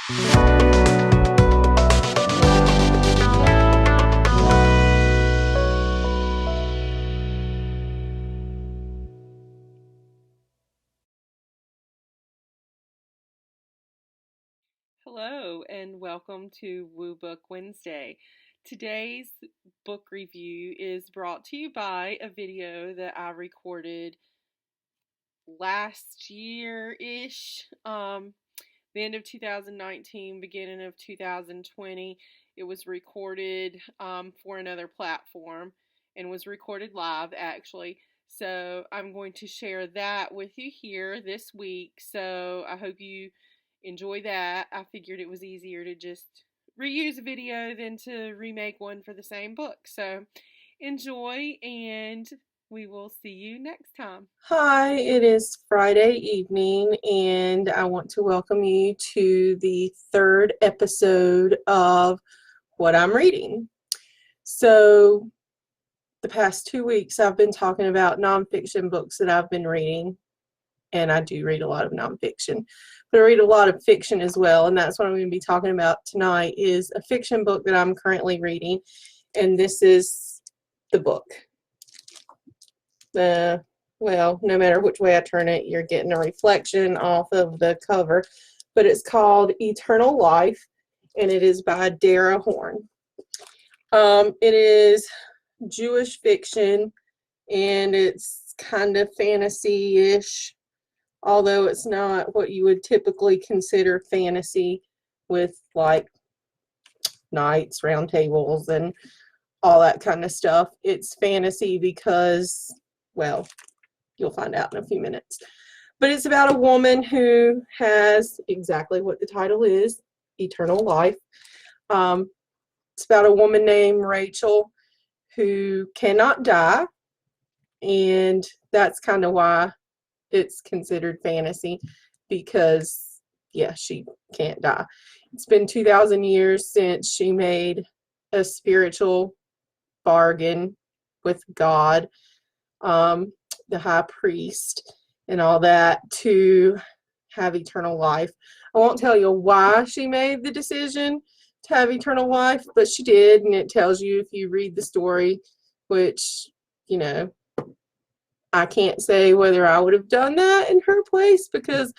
Hello and welcome to Woo Book Wednesday. Today's book review is brought to you by a video that I recorded last year-ish, the end of 2019, beginning of 2020. It was recorded for another platform and was recorded live actually. So I'm going to share that with you here this week. So I hope you enjoy that. I figured it was easier to just reuse a video than to remake one for the same book. So enjoy, and we will see you next time. Hi, it is Friday evening, and I want to welcome you to the third episode of what I'm reading. So, the past 2 weeks I've been talking about nonfiction books that I've been reading, and I do read a lot of nonfiction, but I read a lot of fiction as well, and that's what I'm going to be talking about tonight is a fiction book that I'm currently reading, and this is the book. Well, no matter which way I turn it, you're getting a reflection off of the cover, but it's called Eternal Life, and it is by Dara, Horne. It is Jewish fiction, and it's kind of fantasy-ish, although it's not what you would typically consider fantasy with like knights, round tables, and all that kind of stuff. It's fantasy because, well, you'll find out in a few minutes. But it's about a woman who has exactly what the title is, eternal life. It's about a woman named Rachel who cannot die, and that's kind of why it's considered fantasy, because, yeah, she can't die. It's been 2,000 years since she made a spiritual bargain with God, the high priest, and all that, to have eternal life. I won't tell you why she made the decision to have eternal life, but she did, and it tells you if you read the story, which, you know, I can't say whether I would have done that in her place because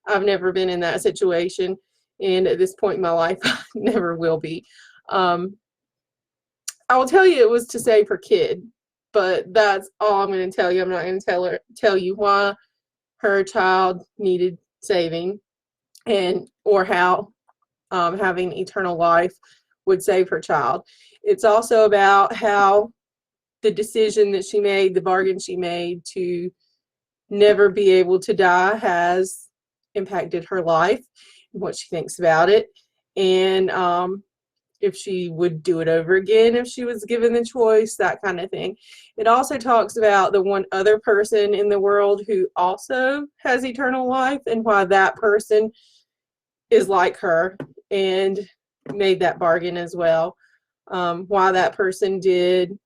I've never been in that situation, and at this point in my life I never will be. I will tell you it was to save her kid, but that's all I'm going to tell you. I'm not going to tell you why her child needed saving, or how having eternal life would save her child. It's also about how the decision that she made, the bargain she made to never be able to die, has impacted her life and what she thinks about it, and if she would do it over again if she was given the choice, that kind of thing. It also talks about the one other person in the world who also has eternal life and why that person is like her and made that bargain as well. Why that person did,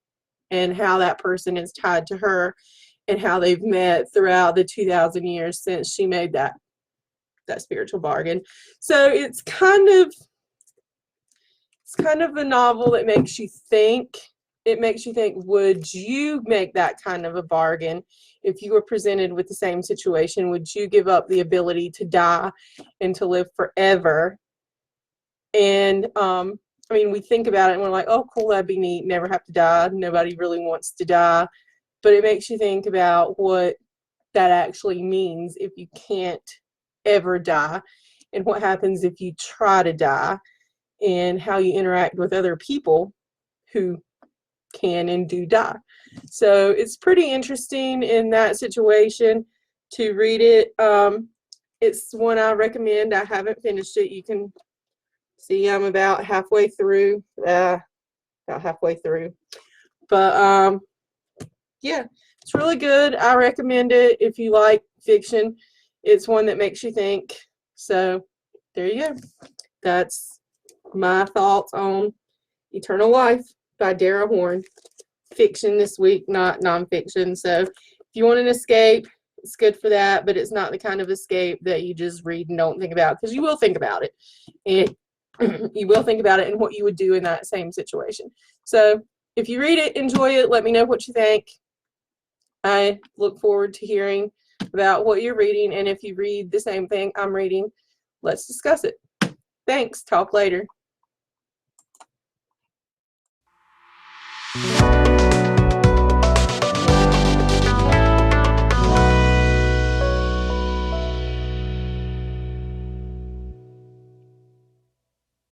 and how that person is tied to her, and how they've met throughout the 2,000 years since she made that spiritual bargain. So it's kind of a novel that makes you think. It makes you think, would you make that kind of a bargain if you were presented with the same situation? Would you give up the ability to die and to live forever? And I mean, we think about it and we're like, oh, cool, that'd be neat, never have to die. Nobody really wants to die. But it makes you think about what that actually means if you can't ever die, and what happens if you try to die, and how you interact with other people who can and do die. So it's pretty interesting in that situation to read it. It's one I recommend. I haven't finished it. You can see I'm about halfway through. But yeah, it's really good. I recommend it if you like fiction. It's one that makes you think. So there you go. That's my thoughts on Eternal Life by Dara, Horne. Fiction this week, not nonfiction. So if you want an escape It's good for that, but it's not the kind of escape that you just read and don't think about, because you will think about it. You will think about it and what you would do in that same situation. So if you read it, enjoy it. Let me know what you think. I look forward to hearing about what you're reading, and if you read the same thing I'm reading, let's discuss it. Thanks. Talk later.